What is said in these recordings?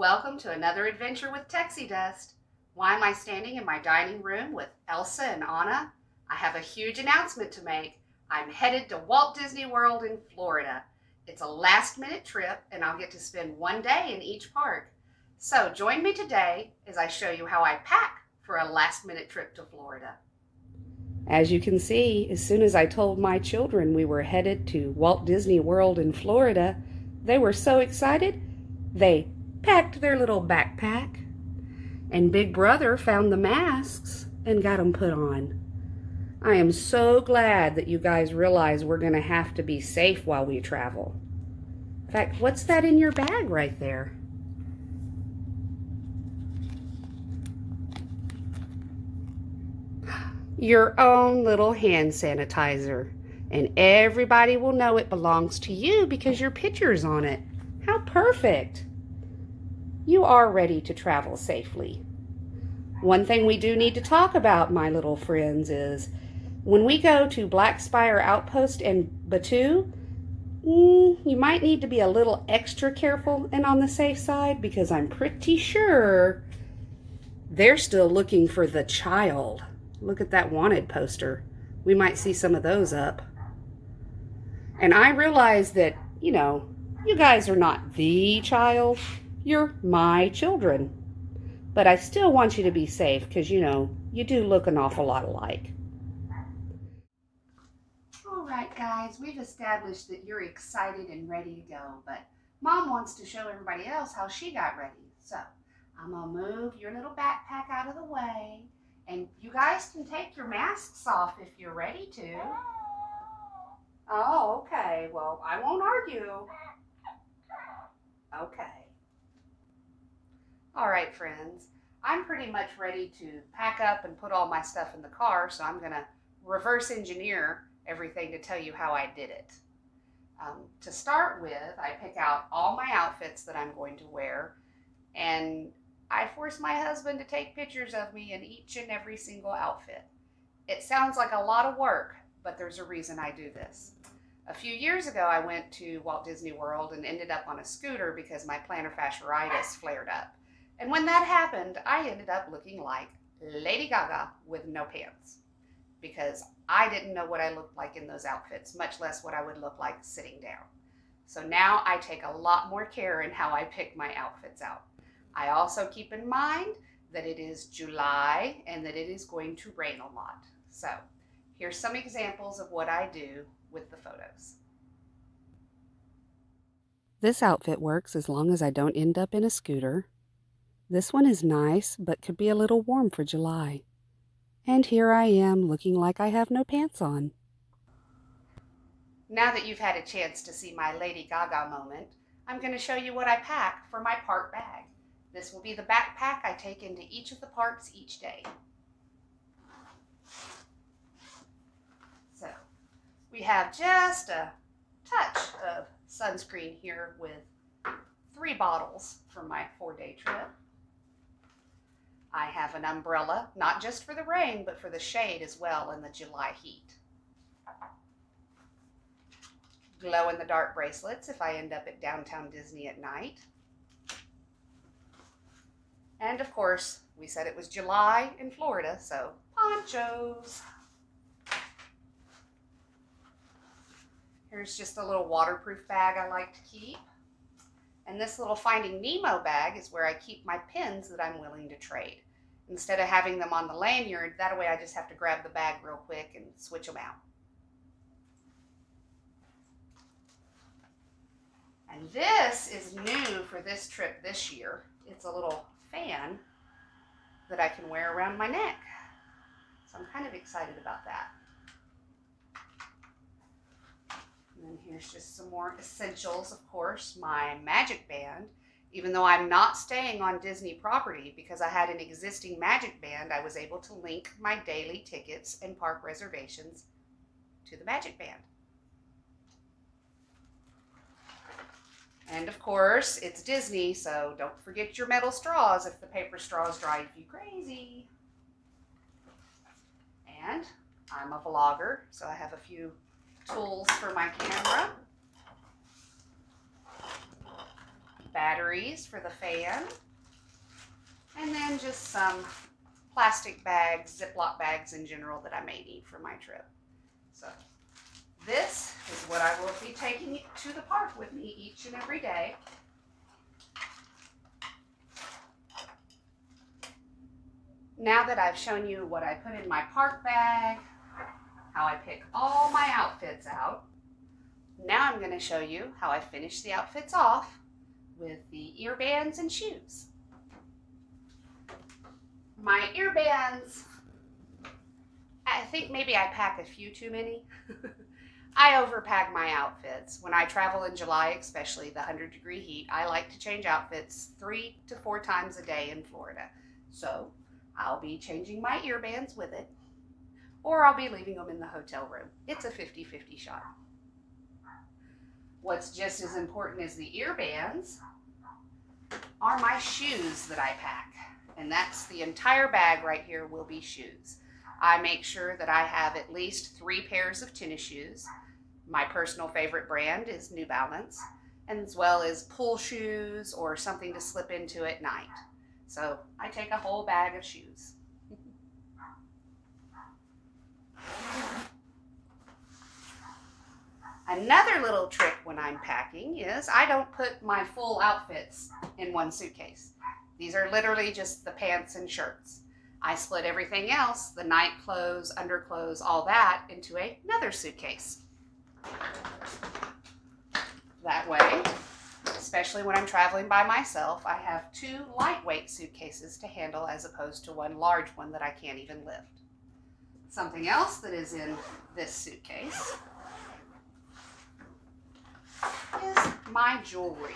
Welcome to another adventure with Texie Dust. Why am I standing in my dining room with Elsa and Anna? I have a huge announcement to make. I'm headed to Walt Disney World in Florida. It's a last-minute trip and I'll get to spend one day in each park. So join me today as I show you how I pack for a last-minute trip to Florida. As you can see, as soon as I told my children we were headed to Walt Disney World in Florida, they were so excited, they packed their little backpack. And Big Brother found the masks and got them put on. I am so glad that you guys realize we're going to have to be safe while we travel. In fact, what's that in your bag right there? Your own little hand sanitizer. And everybody will know it belongs to you because your picture's on it. How perfect! You are ready to travel safely. One thing we do need to talk about, my little friends, is when we go to Black Spire Outpost and Batu, you might need to be a little extra careful and on the safe side because I'm pretty sure they're still looking for the child. Look at that wanted poster. We might see some of those up. And I realize that, you guys are not the child. You're my children. But I still want you to be safe because, you do look an awful lot alike. All right, guys, we've established that you're excited and ready to go, but Mom wants to show everybody else how she got ready. So I'm going to move your little backpack out of the way, and you guys can take your masks off if you're ready to. Oh, okay. Well, I won't argue. Okay. All right, friends. I'm pretty much ready to pack up and put all my stuff in the car, so I'm going to reverse engineer everything to tell you how I did it. To start with, I pick out all my outfits that I'm going to wear, and I force my husband to take pictures of me in each and every single outfit. It sounds like a lot of work, but there's a reason I do this. A few years ago, I went to Walt Disney World and ended up on a scooter because my plantar fasciitis flared up. And when that happened, I ended up looking like Lady Gaga with no pants because I didn't know what I looked like in those outfits, much less what I would look like sitting down. So now I take a lot more care in how I pick my outfits out. I also keep in mind that it is July and that it is going to rain a lot. So here's some examples of what I do with the photos. This outfit works as long as I don't end up in a scooter. This one is nice, but could be a little warm for July. And here I am looking like I have no pants on. Now that you've had a chance to see my Lady Gaga moment, I'm going to show you what I pack for my park bag. This will be the backpack I take into each of the parks each day. So, we have just a touch of sunscreen here with 3 bottles for my 4-day trip. I have an umbrella, not just for the rain, but for the shade as well in the July heat. Glow-in-the-dark bracelets if I end up at Downtown Disney at night. And of course, we said it was July in Florida, so ponchos. Here's just a little waterproof bag I like to keep. And this little Finding Nemo bag is where I keep my pins that I'm willing to trade. Instead of having them on the lanyard, that way I just have to grab the bag real quick and switch them out. And this is new for this trip this year. It's a little fan that I can wear around my neck. So I'm kind of excited about that. And then here's just some more essentials, of course, my magic band. Even though I'm not staying on Disney property, because I had an existing magic band, I was able to link my daily tickets and park reservations to the magic band. And of course, it's Disney, so don't forget your metal straws if the paper straws drive you crazy. And I'm a vlogger, so I have a few tools for my camera. batteries for the fan, and then just some plastic bags, Ziploc bags in general that I may need for my trip. So this is what I will be taking to the park with me each and every day. Now that I've shown you what I put in my park bag, how I pick all my outfits out, now I'm going to show you how I finish the outfits off with the ear bands and shoes. My ear bands, I think maybe I pack a few too many. I overpack my outfits. When I travel in July, especially the 100-degree heat, I like to change outfits 3 to 4 times a day in Florida. So I'll be changing my ear bands with it, or I'll be leaving them in the hotel room. It's a 50-50 shot. What's just as important as the ear bands are my shoes that I pack. And that's the entire bag right here will be shoes. I make sure that I have at least 3 pairs of tennis shoes. My personal favorite brand is New Balance, as well as pull shoes or something to slip into at night. So I take a whole bag of shoes. Another little trick when I'm packing is I don't put my full outfits in one suitcase. These are literally just the pants and shirts. I split everything else, the night clothes, underclothes, all that, into another suitcase. That way, especially when I'm traveling by myself, I have 2 lightweight suitcases to handle as opposed to one large one that I can't even lift. Something else that is in this suitcase is my jewelry.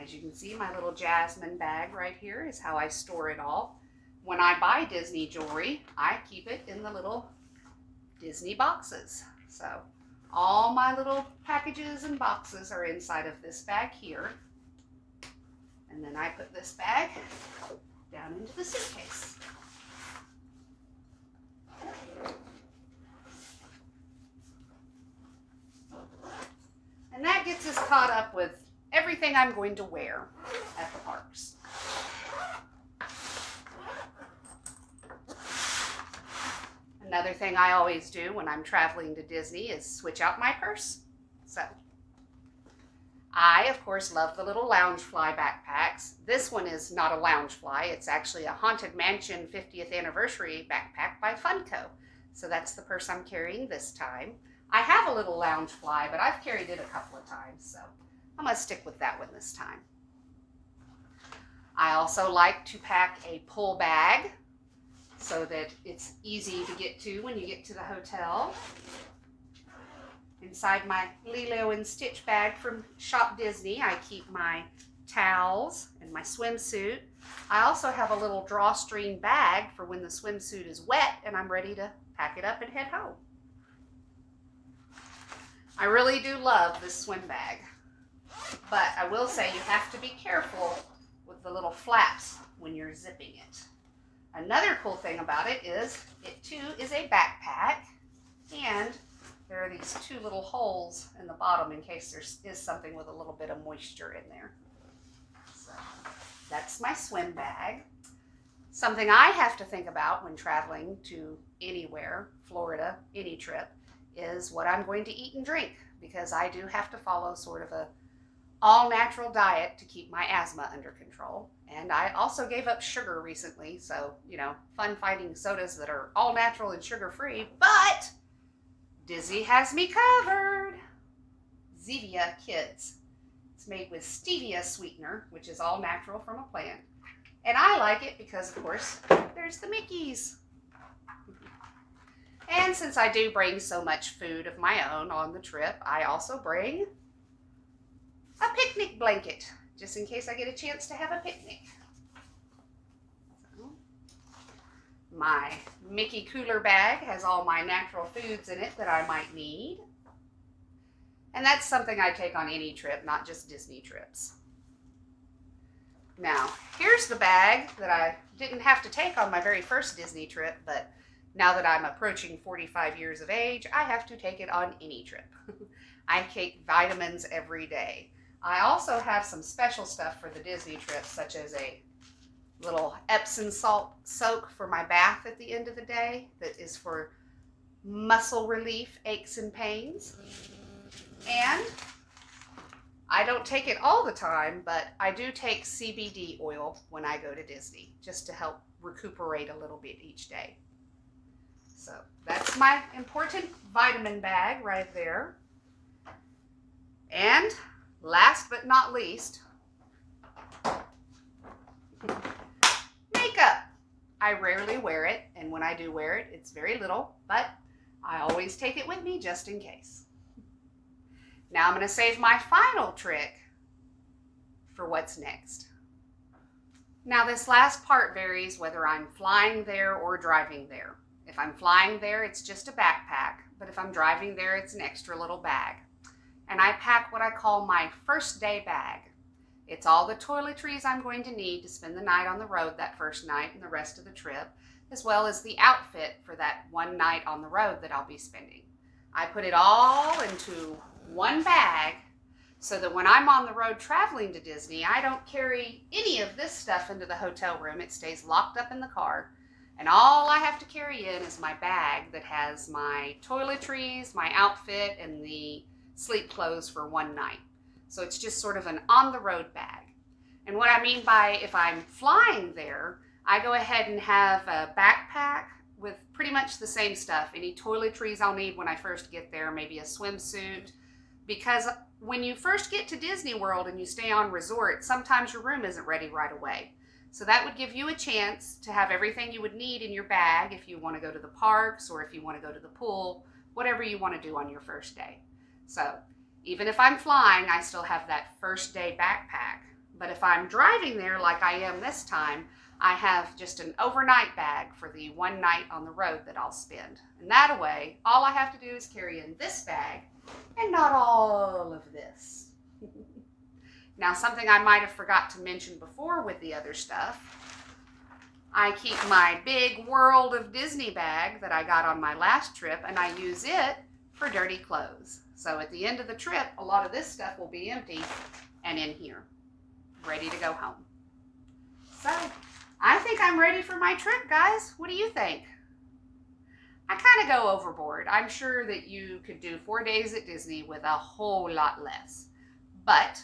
As you can see, my little jasmine bag right here is how I store it all. When I buy Disney jewelry, I keep it in the little Disney boxes. So all my little packages and boxes are inside of this bag here. And then I put this bag down into the suitcase. And that gets us caught up with everything I'm going to wear at the parks. Another thing I always do when I'm traveling to Disney is switch out my purse. So I, of course, love the little Loungefly backpacks. This one is not a Loungefly. It's actually a Haunted Mansion 50th Anniversary backpack by Funko. So that's the purse I'm carrying this time. I have a little Loungefly, but I've carried it a couple of times, so I'm going to stick with that one this time. I also like to pack a pull bag so that it's easy to get to when you get to the hotel. Inside my Lilo and Stitch bag from Shop Disney, I keep my towels and my swimsuit. I also have a little drawstring bag for when the swimsuit is wet and I'm ready to pack it up and head home. I really do love this swim bag, but I will say you have to be careful with the little flaps when you're zipping it. Another cool thing about it is it too is a backpack, and there are these 2 little holes in the bottom in case there is something with a little bit of moisture in there. So that's my swim bag. Something I have to think about when traveling to anywhere, Florida, any trip, is what I'm going to eat and drink, because I do have to follow sort of a all-natural diet to keep my asthma under control. And I also gave up sugar recently, so, you know, fun finding sodas that are all natural and sugar-free, but Disney has me covered. Zevia Kids. It's made with stevia sweetener, which is all natural from a plant. And I like it because, of course, there's the Mickeys. And since I do bring so much food of my own on the trip, I also bring a picnic blanket, just in case I get a chance to have a picnic. So, my Mickey cooler bag has all my natural foods in it that I might need. And that's something I take on any trip, not just Disney trips. Now, here's the bag that I didn't have to take on my very first Disney trip, but now that I'm approaching 45 years of age, I have to take it on any trip. I take vitamins every day. I also have some special stuff for the Disney trip, such as a little Epsom salt soak for my bath at the end of the day that is for muscle relief, aches and pains. And I don't take it all the time, but I do take CBD oil when I go to Disney just to help recuperate a little bit each day. So that's my important vitamin bag right there. And last but not least, makeup. I rarely wear it, and when I do wear it, it's very little, but I always take it with me just in case. Now I'm going to save my final trick for what's next. Now this last part varies whether I'm flying there or driving there. If I'm flying there, it's just a backpack, but if I'm driving there, it's an extra little bag. And I pack what I call my first day bag. It's all the toiletries I'm going to need to spend the night on the road that first night and the rest of the trip, as well as the outfit for that one night on the road that I'll be spending. I put it all into one bag so that when I'm on the road traveling to Disney, I don't carry any of this stuff into the hotel room. It stays locked up in the car. And all I have to carry in is my bag that has my toiletries, my outfit, and the sleep clothes for one night. So it's just sort of an on-the-road bag. And what I mean by if I'm flying there, I go ahead and have a backpack with pretty much the same stuff. Any toiletries I'll need when I first get there, maybe a swimsuit. Because when you first get to Disney World and you stay on resort, sometimes your room isn't ready right away. So that would give you a chance to have everything you would need in your bag if you want to go to the parks or if you want to go to the pool, whatever you want to do on your first day. So even if I'm flying, I still have that first day backpack. But if I'm driving there like I am this time, I have just an overnight bag for the one night on the road that I'll spend. And that way, all I have to do is carry in this bag and not all of this. Now, something I might have forgot to mention before with the other stuff, I keep my big World of Disney bag that I got on my last trip, and I use it for dirty clothes. So at the end of the trip, a lot of this stuff will be empty and in here, ready to go home. So I think I'm ready for my trip, guys. What do you think? I kind of go overboard. I'm sure that you could do 4 days at Disney with a whole lot less. But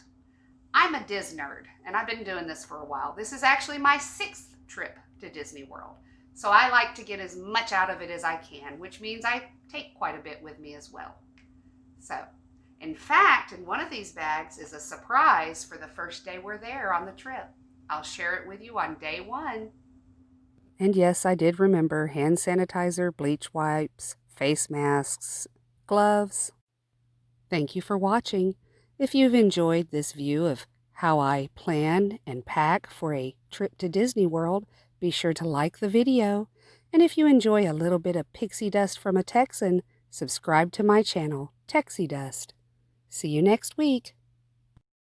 I'm a Diz nerd, and I've been doing this for a while. This is actually my 6th trip to Disney World. So I like to get as much out of it as I can, which means I take quite a bit with me as well. So, in fact, in one of these bags is a surprise for the first day we're there on the trip. I'll share it with you on day 1. And yes, I did remember hand sanitizer, bleach wipes, face masks, gloves. Thank you for watching. If you've enjoyed this view of how I plan and pack for a trip to Disney World, be sure to like the video. And if you enjoy a little bit of pixie dust from a Texan, subscribe to my channel, Texie Dust. See you next week.